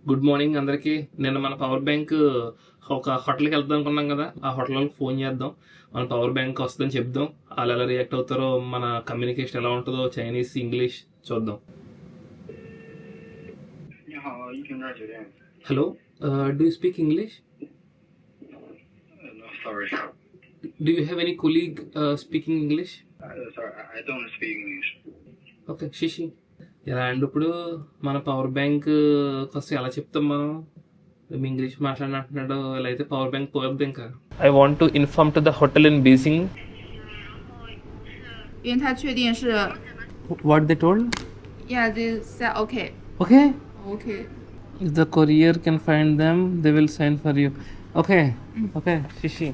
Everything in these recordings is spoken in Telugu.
గుడ్ మార్నింగ్ అందరికీ. నిన్న మన పవర్ బ్యాంక్ ఒక హోటల్కి వెళ్దాం అనుకున్నాం కదా, ఆ హోటల్ వాళ్ళకి ఫోన్ చేద్దాం, మన పవర్ బ్యాంక్ వస్తుందని చెప్దాం. వాళ్ళు ఎలా రియాక్ట్ అవుతారో, మన కమ్యూనికేషన్ ఎలా ఉంటుందో, చైనీస్ ఇంగ్లీష్ చూద్దాం. 你好，一平这儿酒店。 hello, do you speak English? No, sorry. Do you have any colleague speaking English? Sorry, I don't speak English. Okay శిషి. ఎలా అండి ఇప్పుడు మన పవర్ బ్యాంక్ కోసం ఎలా చెప్తాం మనం? ఇంగ్లీష్ మాట్లాడినట్టున్నాడు, ఇలా అయితే పవర్ బ్యాంక్ పోయొద్దు ఇంకా. I want to inform to the hotel in Beijing. 因为他确定是 What they told? yeah they said okay Okay. okay If the courier can find them, they will sign for you. Okay. Okay. శిషి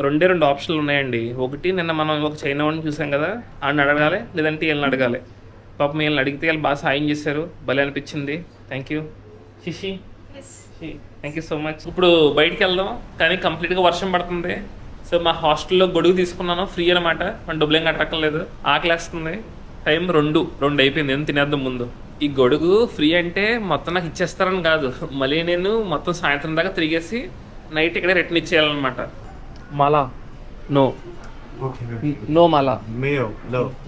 రెండు ఆప్షన్లు ఉన్నాయండి. ఒకటి, నిన్న మనం ఒక చైనా వాడిని చూసాం కదా, ఆడిని అడగాలి, లేదంటే వీళ్ళని అడగాలి. పాపం వీళ్ళని అడిగితే వాళ్ళు బాగా సాయం చేశారు, భలే అనిపించింది. థ్యాంక్ యూ శిషి, థ్యాంక్ యూ సో మచ్. ఇప్పుడు బయటికి వెళ్దాం, కానీ కంప్లీట్గా వర్షం పడుతుంది. సో మా హాస్టల్లో గొడుగు తీసుకున్నాను, ఫ్రీ అనమాట, మన డబ్బులు ఏం కట్టక్కర్లేదు. ఆకలేస్తుంది, టైం రెండు అయిపోయింది, ఏం తినేద్దాం ముందు. ఈ గొడుగు ఫ్రీ అంటే మొత్తం నాకు ఇచ్చేస్తారని కాదు, మళ్ళీ నేను మొత్తం సాయంత్రం దాకా తిరిగేసి నైట్ ఇక్కడ రిటర్న్ ఇచ్చేయాలన్నమాట. మాలా నో నో మాలా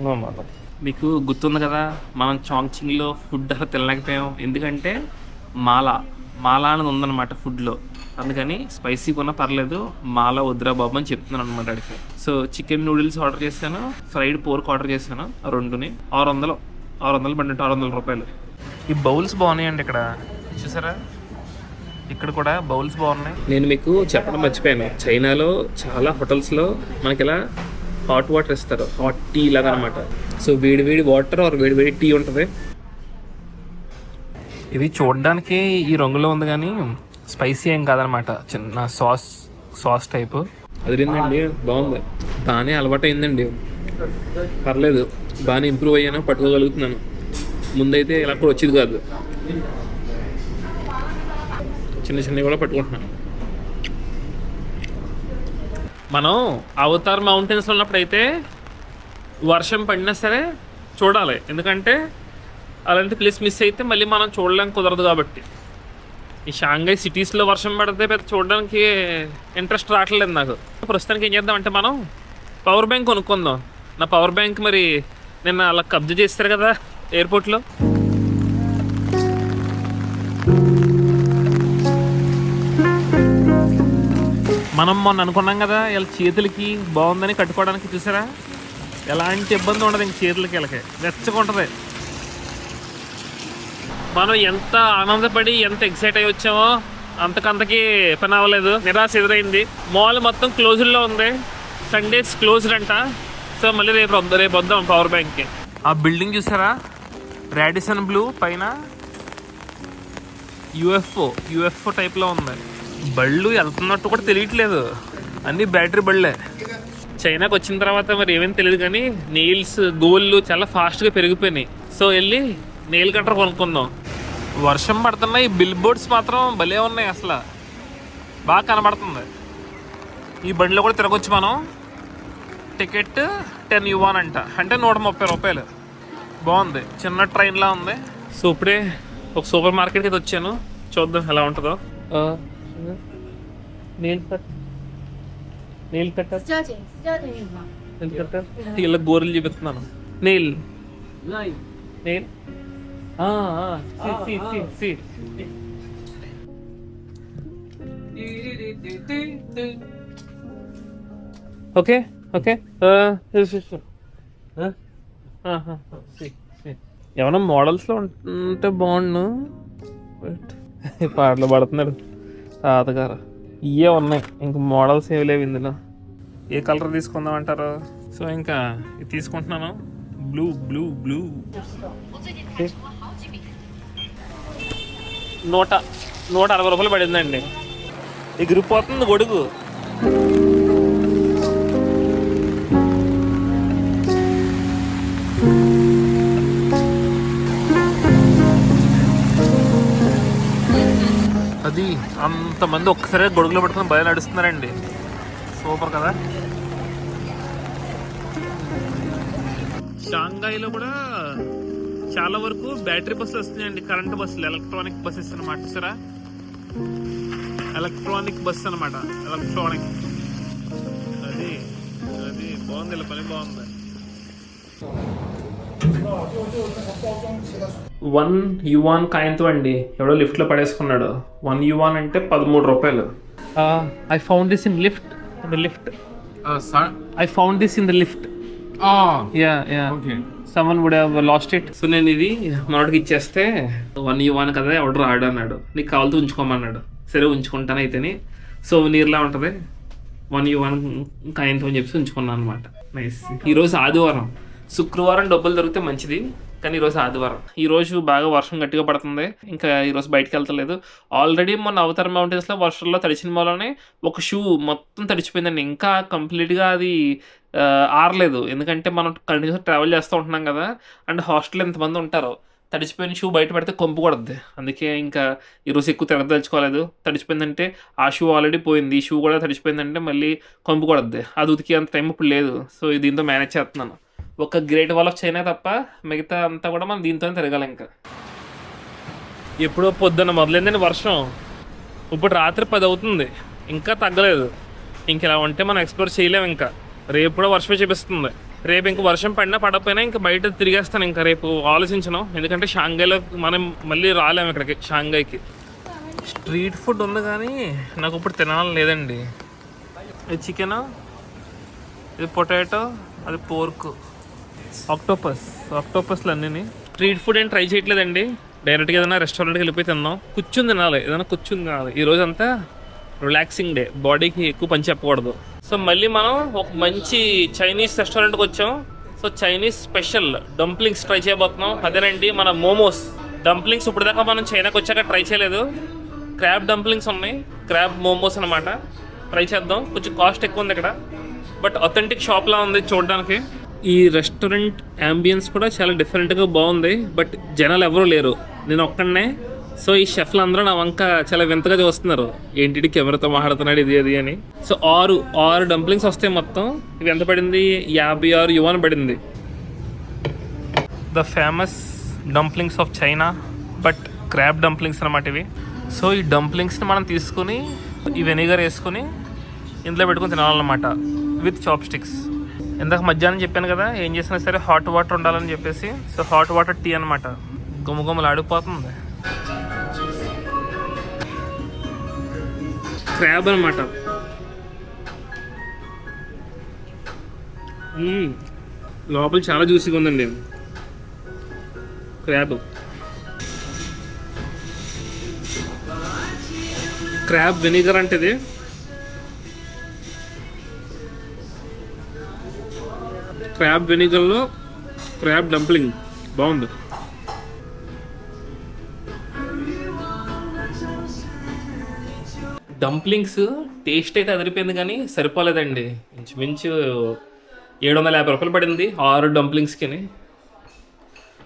నో మాలా. మీకు గుర్తుంది కదా, మనం చాంగ్చింగ్లో ఫుడ్ అసలు తినలేకపోయాం, ఎందుకంటే మాలా అనేది ఉందన్నమాట ఫుడ్లో. అందుకని స్పైసీగా ఉన్నా పర్లేదు, మాలా వద్దురా బాబు అని చెప్తున్నాను అనమాట అడిగి. సో చికెన్ నూడిల్స్ ఆర్డర్ చేశాను, ఫ్రైడ్ పోర్క్ ఆర్డర్ చేశాను, ఆ రెండుని 600 పడినట్టు 600 రూపాయలు. ఈ బౌల్స్ బాగున్నాయండి ఇక్కడ, చూసారా? ఇక్కడ కూడా బౌల్స్ బాగున్నాయి. నేను మీకు చెప్పడం మర్చిపోయాను, చైనాలో చాలా హోటల్స్లో మనకి ఇలా హాట్ వాటర్ ఇస్తారు, హాట్ టీ లాగా అనమాట. సో వేడి వాటర్ ఆర్ వేడి టీ ఉంటుంది. ఇది చూడడానికి ఈ రంగులో ఉంది, కానీ స్పైసీ ఏం కాదనమాట, చిన్న సాస్ టైపు. అదిరిందండి, బాగుంది, బాగానే అలవాటు అయిందండి, పర్లేదు, బాగానే ఇంప్రూవ్ అయ్యాను, పట్టుకోగలుగుతున్నాను. ముందైతే ఇలా కూడా వచ్చేది కాదు, చిన్నవి కూడా పట్టుకుంటున్నాను. మనం అవతార్ మౌంటైన్స్లో ఉన్నప్పుడైతే వర్షం పడినా సరే చూడాలి, ఎందుకంటే అలాంటి ప్లేస్ మిస్ అయితే మళ్ళీ మనం చూడలేం, కుదరదు కాబట్టి. ఈ షాంఘై సిటీస్లో వర్షం పడితే పెద్ద చూడడానికి ఇంట్రెస్ట్ రావట్లేదు నాకు. ప్రస్తుతానికి ఏం చేద్దామంటే, మనం పవర్ బ్యాంక్ కొనుక్కుందాం. నా పవర్ బ్యాంక్ మరి నిన్న అలా కబ్జా చేస్తారు కదా ఎయిర్పోర్ట్లో. మనం మొన్న అనుకున్నాం కదా, వీళ్ళ చేతులకి బాగుందని కట్టుకోవడానికి, చూసారా? ఎలాంటి ఇబ్బంది ఉండదు ఇంక చేతులకి, వీళ్ళకి వెచ్చగా ఉంటుంది. మనం ఎంత ఆనందపడి ఎంత ఎక్సైట్ అయ్యి వచ్చామో అంతకంతకి పని అవ్వలేదు, నిరాశ ఎదురైంది. మాల్ మొత్తం క్లోజ్డ్లో ఉంది, సండేస్ క్లోజ్డ్ అంట. సో మళ్ళీ రేపు వద్దాం పవర్ బ్యాంక్కి. ఆ బిల్డింగ్ చూసారా, రాడిసన్ బ్లూ పైన యూఎఫ్ఓ టైప్లో ఉంది. బళ్ళు వెళ్తున్నట్టు కూడా తెలియట్లేదు, అన్నీ బ్యాటరీ బళ్ళే. చైనాకి వచ్చిన తర్వాత మరి ఏమేమి తెలియదు, కానీ నెయిల్స్ గోళ్ళు చాలా ఫాస్ట్గా పెరిగిపోయినాయి. సో వెళ్ళి నెయిల్ కట్టర్ కొనుక్కుందాం. వర్షం పడుతున్నాయి, బిల్ బోర్డ్స్ మాత్రం భలే ఉన్నాయి, అసలు బాగా కనబడుతుంది. ఈ బండిలో కూడా తిరగొచ్చు మనం. టికెట్ 10 yuan అంట, అంటే 130 రూపాయలు. బాగుంది, చిన్న ట్రైన్లా ఉంది. సో ఇప్పుడే ఒక సూపర్ మార్కెట్కి అయితే వచ్చాను, చూద్దాం ఎలా ఉంటుందో. నెయిల్ కట్టర్ ఇలా గోర్లు చూపిస్తున్నాను. నెయిల్ ఓకే ఏమన్నా మోడల్స్లో ఉంటే బాగుండు. పాటలు పడుతున్నాడు తాతగారు. ఇవే ఉన్నాయి, ఇంక మోడల్స్ ఏవి లేవు ఇందులో. ఏ కలర్ తీసుకుందాం అంటారు? సో ఇంకా ఇది తీసుకుంటున్నాను, బ్లూ. 160 రూపాయలు పడిందండి. ఎగిరిపోతుంది గొడుగు. అది అంతమంది ఒక్కసారిగా గొడుగులో పట్టుకుని భయం నడుస్తున్నారండి, సూపర్ కదా. షాంఘైలో కూడా చాలా వరకు బ్యాటరీ బస్సులు వస్తున్నాయండి, కరెంట్ బస్సులు, ఎలక్ట్రానిక్ బస్సెస్ అనమాట. సరే, ఎలక్ట్రానిక్ బస్ అనమాట, ఎలక్ట్రానిక్. అది అది బాగుంది, ఇలా పని బాగుంది. 1 యువాన్ కాయంతో అండి ఎవడో లిఫ్ట్లో పడేసుకున్నాడు. 1 యువాన్ అంటే 13 రూపాయలు. I found this in lift. Sorry? I found this in the lift. Oh, yeah. okay. Someone would have lost it. So నేను ఇది మనోడికి ఇచ్చేస్తే 1 యువాన్ కదా ఎవడు రాడు అన్నాడు. నీకు కావాలతో ఉంచుకోమన్నాడు. సరే ఉంచుకుంటాను అయితేని. సో నీరులా ఉంటుంది, 1 యువాన్ కాయంతో అని చెప్పి ఉంచుకున్నాను అనమాట. నైస్. ఈరోజు ఆదివారం, శుక్రవారం డబ్బులు దొరికితే మంచిది, కానీ ఈరోజు ఆదివారం. ఈరోజు బాగా వర్షం గట్టిగా పడుతుంది, ఇంకా ఈరోజు బయటకు వెళ్తలేదు. ఆల్రెడీ మొన్న అవతార్ మౌంటైన్స్లో వర్షంలో తడిచిన మూలనే ఒక షూ మొత్తం తడిచిపోయిందండి. ఇంకా కంప్లీట్గా అది ఆరలేదు, ఎందుకంటే మనం కంటిన్యూస్గా ట్రావెల్ చేస్తూ ఉంటున్నాం కదా. అండ్ హాస్టల్ ఎంతమంది ఉంటారో, తడిచిపోయిన షూ బయట పెడితే కొంపు కొడద్ది. అందుకే ఇంకా ఈరోజు ఎక్కువ తిరగదలుచుకోలేదు. తడిచిపోయిందంటే ఆ షూ ఆల్రెడీ పోయింది, ఈ షూ కూడా తడిచిపోయిందంటే మళ్ళీ కొంపు కొడద్ది. అది ఉతికి అంత టైం ఇప్పుడు లేదు. సో దీంతో మేనేజ్ చేస్తున్నాను. ఒక గ్రేట్ వాల్ ఆఫ్ చైనా తప్ప మిగతా అంతా కూడా మనం దీంతోనే తిరగాలి. ఇంకా ఎప్పుడో పొద్దున్న మొదలైందని వర్షం, ఇప్పుడు రాత్రి 10 అవుతుంది, ఇంకా తగ్గలేదు. ఇంక ఇలా ఉంటే మనం ఎక్స్ప్లోర్ చేయలేము. ఇంకా రేపు కూడా వర్షమే చూపిస్తుంది. రేపు ఇంక వర్షం పడినా పడకపోయినా ఇంకా బయట తిరిగేస్తాను. ఇంకా రేపు ఆలోచించను, ఎందుకంటే షాంఘైలో మనం మళ్ళీ రాలేము ఇక్కడికి, షాంఘైకి. స్ట్రీట్ ఫుడ్ ఉంది కానీ నాకు ఇప్పుడు తినాలని లేదండి. ఇది చికెన్, ఇది పొటాటో, అది పోర్క్, ఆక్టోపస్లు అన్నీ. స్ట్రీట్ ఫుడ్ ఏం ట్రై చేయట్లేదండి, డైరెక్ట్గా ఏదైనా రెస్టారెంట్కి వెళ్ళిపోయి తిందాం. కూర్చుని తినాలి, ఏదైనా కూర్చుని తినాలి. ఈరోజంతా రిలాక్సింగ్ డే, బాడీకి ఎక్కువ పని చెప్పకూడదు. సో మళ్ళీ మనం ఒక మంచి చైనీస్ రెస్టారెంట్కి వచ్చాం. So Chinese special dumplings try చేయబోతున్నాం. అదేనండి మన మోమోస్ డంప్లింగ్స్. ఇప్పుడు దాకా మనం చైనాకి వచ్చాక ట్రై చేయలేదు. క్రాబ్ డంప్లింగ్స్ ఉన్నాయి, క్రాబ్ మోమోస్ అనమాట. ట్రై చేద్దాం. కొంచెం కాస్ట్ ఎక్కువ ఉంది ఇక్కడ, బట్ అథెంటిక్ షాప్లా ఉంది చూడడానికి. ఈ రెస్టారెంట్ అంబియన్స్ కూడా చాలా డిఫరెంట్గా బాగుంది, బట్ జనాలు ఎవరూ లేరు, నేను ఒక్కడనే. సో ఈ షెఫ్లు అందరూ నా వంక చాలా వింతగా చూస్తున్నారు, ఏంటి కెమెరాతో మాట్లాడుతున్నాడు ఇది అది అని. సో 6 డంప్లింగ్స్ వస్తాయి మొత్తం. ఇవి ఎంత పడింది? 56 యువాన్ పడింది. The famous dumplings of China, but crab dumplings అనమాట ఇవి. సో ఈ డంప్లింగ్స్ని మనం తీసుకుని ఈ వెనిగర్ వేసుకుని ఇంట్లో పెట్టుకుని తినాలన్నమాట, విత్ చాప్ స్టిక్స్. ఇందాక మధ్యాహ్నం చెప్పాను కదా, ఏం చేసినా సరే హాట్ వాటర్ ఉండాలని చెప్పేసి. సో హాట్ వాటర్ టీ అనమాట, గుమ్మగుమ్మలు ఆడిపోతుంది. క్రాబ్ అనమాట. లోపల చాలా జ్యూసీగా ఉందండి క్రాబ్. క్రాబ్ వెనిగర్ అంటే ఇది. క్రాబ్ వెనిగర్లో క్రాబ్ డంప్లింగ్ బాగుంది. డంప్లింగ్స్ టేస్ట్ అయితే అదిరిపోయింది కానీ సరిపోలేదండి. ఇంచుమించు 750 రూపాయలు పడింది 6 డంప్లింగ్స్కి.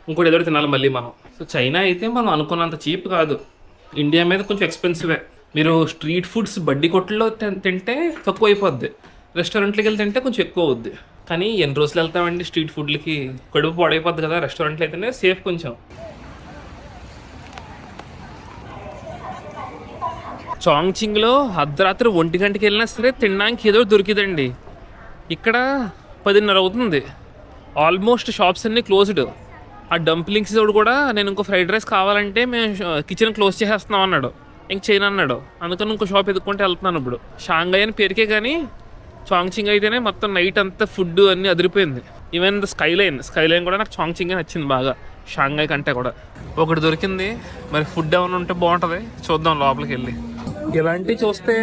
ఇంకోటి ఏదో తినాలి మళ్ళీ మనం. సో చైనా అయితే మనం అనుకున్నంత చీప్ కాదు, ఇండియా మీద కొంచెం ఎక్స్పెన్సివే. మీరు స్ట్రీట్ ఫుడ్స్ బడ్డీ కొట్టుల్లో తింటే తక్కువ అయిపోద్ది, రెస్టారెంట్లకి వెళ్ళి తింటే కొంచెం ఎక్కువ అవుద్ది. కానీ ఎన్ని రోజులు వెళ్తామండి స్ట్రీట్ ఫుడ్లకి, కడుపు పాడైపోద్ది కదా. రెస్టారెంట్లు అయితేనే సేఫ్ కొంచెం. చాంగ్చింగ్లో అర్ధరాత్రి 1 గంటకి వెళ్ళినా సరే తినడానికి ఏదో దొరికిదండి. ఇక్కడ 10:30 అవుతుంది, ఆల్మోస్ట్ షాప్స్ అన్నీ క్లోజ్డ్. ఆ డంప్లింగ్స్ కూడా నేను ఇంకో ఫ్రైడ్ రైస్ కావాలంటే మేము కిచెన్ క్లోజ్ చేసేస్తున్నాం అన్నాడు, ఇంక చేయను అన్నాడు. అందుకని ఇంకో షాప్ ఎదుక్కుంటే వెళ్తున్నాను ఇప్పుడు. షాంఘై అని పేరుకే కానీ చాంగ్చింగ్ అయితేనే మొత్తం నైట్ అంతా ఫుడ్ అన్నీ అదిరిపోయింది. ఈవెన్ స్కైలైన్ కూడా నాకు చాంగ్చింగే నచ్చింది బాగా, షాంఘై కంటే కూడా. ఒకటి దొరికింది, మరి ఫుడ్ ఏమైనా ఉంటే బాగుంటుంది, చూద్దాం లోపలికి వెళ్ళి. ఇలాంటివి చూస్తే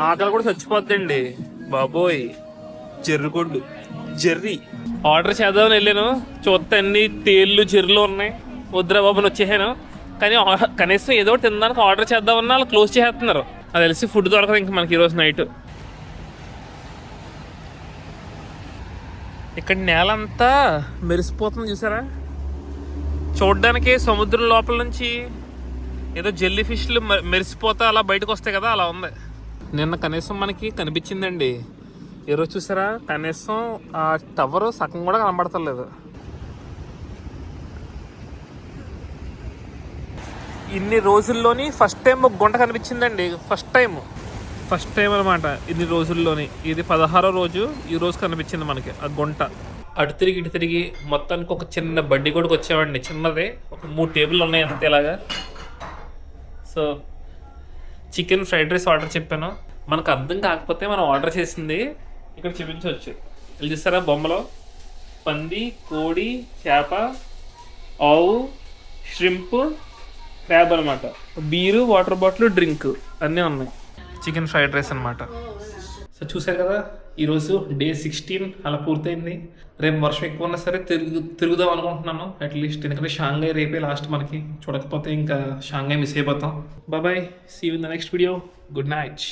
ఆకలి కూడా చచ్చిపోద్దండి బాబోయ్. జెర్రీ ఆర్డర్ చేద్దామని వెళ్ళాను, చూస్తే అన్ని తేళ్ళు జెర్రీలు ఉన్నాయి. వద్దురా బాబుని వచ్చేసాను. కానీ కనీసం ఏదో ఒకటి తినడానికి ఆర్డర్ చేద్దామన్నా వాళ్ళు క్లోజ్ చేస్తున్నారు. అది తెలిసి ఫుడ్ దొరకదు ఇంక మనకి ఈరోజు నైట్. ఇక్కడ నేల అంతా మెరిసిపోతుంది చూసారా, చూడ్డానికి సముద్రం లోపల నుంచి ఏదో జెల్లీ ఫిష్లు మెరిసిపోతా అలా బయటకు వస్తాయి కదా, అలా ఉంది. నిన్న కనీసం మనకి కనిపించిందండి, ఈరోజు చూసారా కనీసం ఆ టవర్ సగం కూడా కనబడతలేదు. ఇన్ని రోజుల్లోని ఫస్ట్ టైం ఒక గుంట కనిపించిందండి. ఫస్ట్ టైం అనమాట ఇన్ని రోజుల్లోని. ఇది 16వ రోజు, ఈ రోజు కనిపించింది మనకి ఆ గుంట. అటు తిరిగి ఇటు తిరిగి మొత్తానికి ఒక చిన్న బండి కూడా వచ్చామండి, చిన్నదే. ఒక 3 టేబుల్ ఉన్నాయి అంతే ఇలాగా. So chicken fried rice order చెప్పాను. మనకు అర్థం కాకపోతే మనం ఆర్డర్ చేసింది ఇక్కడ చూపించవచ్చు. ఇది చూస్తారా బొమ్మలో, పంది, కోడి, చేప, ఆవు, ష్రింప్, క్రాబ్ అనమాట. బీరు, వాటర్ బాటిల్, డ్రింక్ అన్నీ ఉన్నాయి. చికెన్ ఫ్రైడ్ రైస్ అనమాట. సో చూసారు కదా, ఈరోజు డే 16 అలా పూర్తయింది. రేపు వర్షం ఎక్కువ ఉన్నా సరే తిరుగుదాం అనుకుంటున్నాను అట్లీస్ట్, ఎందుకంటే షాంఘై రేపే లాస్ట్ మనకి. చూడకపోతే ఇంకా షాంఘై మిస్ అయిపోతాం. Bye, see you in the next video. Good night.